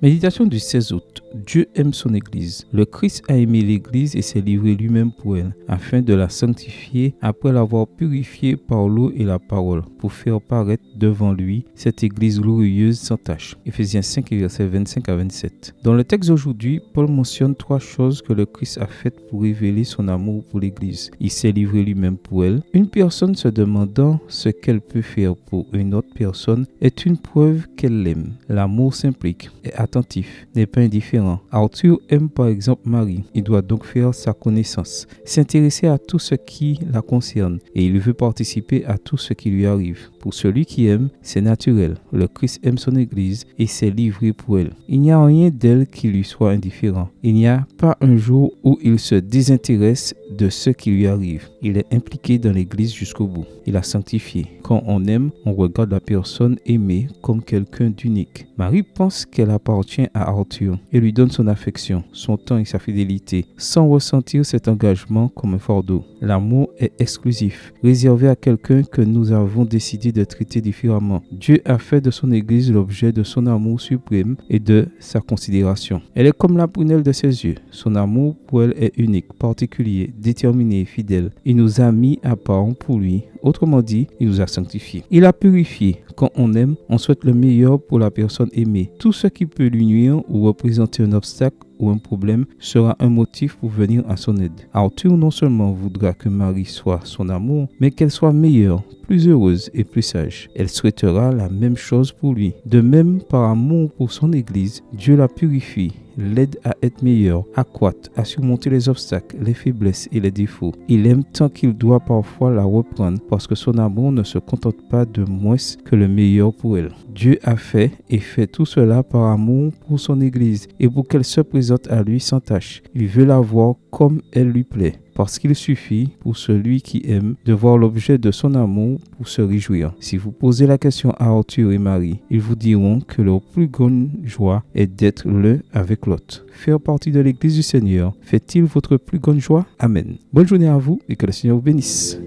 Méditation du 16 août. Dieu aime son Église. Le Christ a aimé l'Église et s'est livré lui-même pour elle, afin de la sanctifier après l'avoir purifiée par l'eau et la parole, pour faire paraître devant lui cette Église glorieuse sans tache. Éphésiens 5, versets 25 à 27. Dans le texte d'aujourd'hui, Paul mentionne 3 choses que le Christ a faites pour révéler son amour pour l'Église. Il s'est livré lui-même pour elle. Une personne se demandant ce qu'elle peut faire pour une autre personne est une preuve qu'elle l'aime. L'amour s'implique, est attentif, n'est pas indifférent. Arthur aime par exemple Marie. Il doit donc faire sa connaissance, s'intéresser à tout ce qui la concerne et il veut participer à tout ce qui lui arrive. Pour celui qui aime, c'est naturel. Le Christ aime son Église et s'est livré pour elle. Il n'y a rien d'elle qui lui soit indifférent. Il n'y a pas un jour où il se désintéresse de ce qui lui arrive. Il est impliqué dans l'Église jusqu'au bout. Il a sanctifié. Quand on aime, on regarde la personne aimée comme quelqu'un d'unique. Marie pense qu'elle appartient à Arthur et lui donne son affection, son temps et sa fidélité, sans ressentir cet engagement comme un fardeau. L'amour est exclusif, réservé à quelqu'un que nous avons décidé de traiter différemment. Dieu a fait de son Église l'objet de son amour suprême et de sa considération. Elle est comme la prunelle de ses yeux. Son amour pour elle est unique, particulier, déterminé et fidèle. Il nous a mis à part pour lui. Autrement dit, il nous a sanctifiés. Il a purifié. Quand on aime, on souhaite le meilleur pour la personne aimée. Tout ce qui peut lui nuire ou représenter un obstacle ou un problème sera un motif pour venir à son aide. Arthur non seulement voudra que Marie soit son amour, mais qu'elle soit meilleure, plus heureuse et plus sage. Elle souhaitera la même chose pour lui. De même, par amour pour son Église, Dieu la purifie, l'aide à être meilleure, accroître, à surmonter les obstacles, les faiblesses et les défauts. Il aime tant qu'il doit parfois la reprendre parce que son amour ne se contente pas de moins que le meilleur pour elle. Dieu a fait et fait tout cela par amour pour son Église et pour qu'elle se présente à lui sans tache. Il veut la voir comme elle lui plaît. Parce qu'il suffit pour celui qui aime de voir l'objet de son amour pour se réjouir. Si vous posez la question à Arthur et Marie, ils vous diront que leur plus grande joie est d'être l'un avec l'autre. Faire partie de l'Église du Seigneur fait-il votre plus grande joie? Amen. Bonne journée à vous et que le Seigneur vous bénisse.